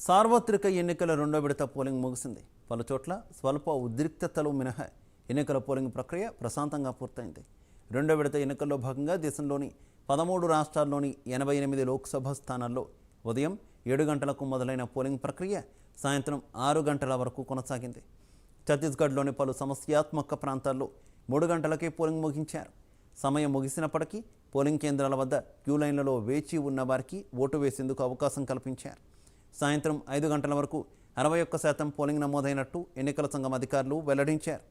సార్వత్రిక ఎన్నికల రెండో విడత పోలింగ్ ముగిసింది. పలుచోట్ల స్వల్ప ఉద్రిక్తతలు మినహా ఎన్నికల పోలింగ్ ప్రక్రియ ప్రశాంతంగా పూర్తయింది. రెండో విడత ఎన్నికల్లో భాగంగా దేశంలోని 13 రాష్ట్రాల్లోని 88 లోక్సభ స్థానాల్లో ఉదయం 7 గంటలకు మొదలైన పోలింగ్ ప్రక్రియ సాయంత్రం 6 గంటల వరకు కొనసాగింది. ఛత్తీస్గఢ్లోని పలు సమస్యాత్మక ప్రాంతాల్లో 3 గంటలకే పోలింగ్ ముగించారు. సమయం ముగిసినప్పటికీ పోలింగ్ కేంద్రాల వద్ద క్యూ లైన్లలో వేచి ఉన్న వారికి ఓటు వేసేందుకు అవకాశం కల్పించారు. సాయంత్రం 5 గంటల వరకు 61% పోలింగ్ నమోదైనట్టు ఎన్నికల సంఘం అధికారులు వెల్లడించారు.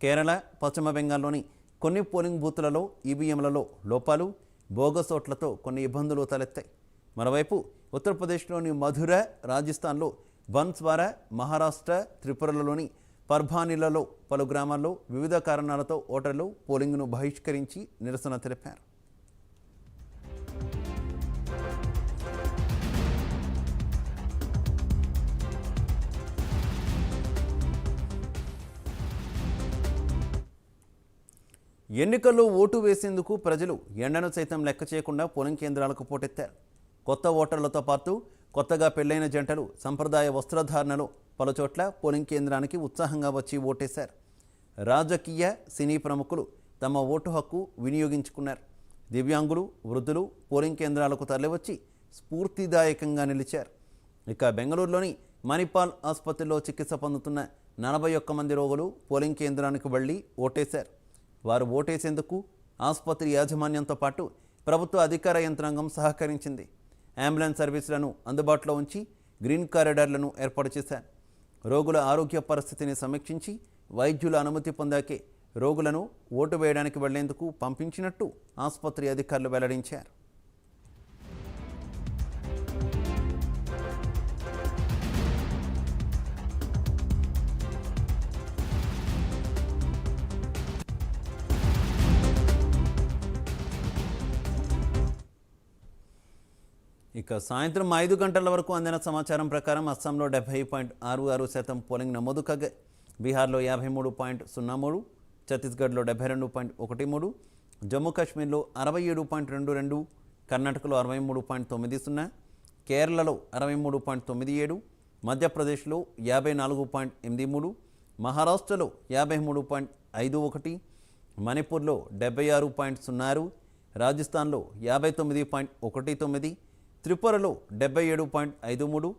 కేరళ, పశ్చిమ బెంగాల్లోని కొన్ని పోలింగ్ బూతులలో ఈవీఎంలలో లోపాలు, బోగస్ ఓట్లతో కొన్ని ఇబ్బందులు తలెత్తాయి. మరోవైపు ఉత్తరప్రదేశ్లోని మధుర, రాజస్థాన్లో బన్స్వారా, మహారాష్ట్ర, త్రిపురలలోని పర్భానీలలో పలు గ్రామాల్లో వివిధ కారణాలతో ఓటర్లు పోలింగ్ను బహిష్కరించి నిరసన తెలిపారు. ఎన్నికల్లో ఓటు వేసేందుకు ప్రజలు ఎండను సైతం లెక్క చేయకుండా పోలింగ్ కేంద్రాలకు పోటెత్తారు. కొత్త ఓటర్లతో పాటు కొత్తగా పెళ్లైన జంటలు సంప్రదాయ వస్త్రధారణలో పలుచోట్ల పోలింగ్ కేంద్రానికి ఉత్సాహంగా వచ్చి ఓటేశారు. రాజకీయ, సినీ ప్రముఖులు తమ ఓటు హక్కు వినియోగించుకున్నారు. దివ్యాంగులు, వృద్ధులు పోలింగ్ కేంద్రాలకు తరలివచ్చి స్ఫూర్తిదాయకంగా నిలిచారు. ఇక బెంగళూరులోని మణిపాల్ ఆసుపత్రిలో చికిత్స పొందుతున్న 41 మంది రోగులు పోలింగ్ కేంద్రానికి వెళ్లి ఓటేశారు. వారు ఓటేసేందుకు ఆసుపత్రి యాజమాన్యంతో పాటు ప్రభుత్వ అధికార యంత్రాంగం సహకరించింది. అంబులెన్స్ సర్వీసులను అందుబాటులో ఉంచి గ్రీన్ కారిడార్లను ఏర్పాటు చేశారు. రోగుల ఆరోగ్య పరిస్థితిని సమీక్షించి వైద్యుల అనుమతి పొందాకే రోగులను ఓటు వేయడానికి వెళ్లేందుకు పంపించినట్టు ఆసుపత్రి అధికారులు వెల్లడించారు. ఇక సాయంత్రం 5 గంటల వరకు అందిన సమాచారం ప్రకారం అస్సాంలో 70.66% పోలింగ్ నమోదు కాగా బీహార్లో 53.03, ఛత్తీస్గఢ్లో 72.13, జమ్మూ కాశ్మీర్లో 67.22, కర్ణాటకలో 63.90, కేరళలో 63.97, మధ్యప్రదేశ్లో 54.83, మహారాష్ట్రలో 53.51, మణిపూర్లో 76.06, రాజస్థాన్లో 59.19, త్రిపురలో 77.53,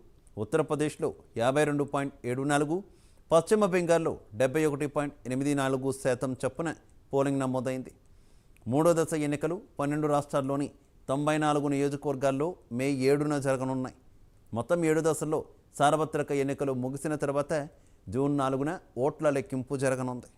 ఉత్తరప్రదేశ్లో 52.74, పశ్చిమ బెంగాల్లో 71.84% చొప్పున పోలింగ్ నమోదైంది. మూడో దశ ఎన్నికలు 12 రాష్ట్రాల్లోని 94 నియోజకవర్గాల్లో మే 7న జరగనున్నాయి. మొత్తం 7 దశల్లో సార్వత్రిక ఎన్నికలు ముగిసిన తర్వాత జూన్ 4న ఓట్ల లెక్కింపు జరగనుంది.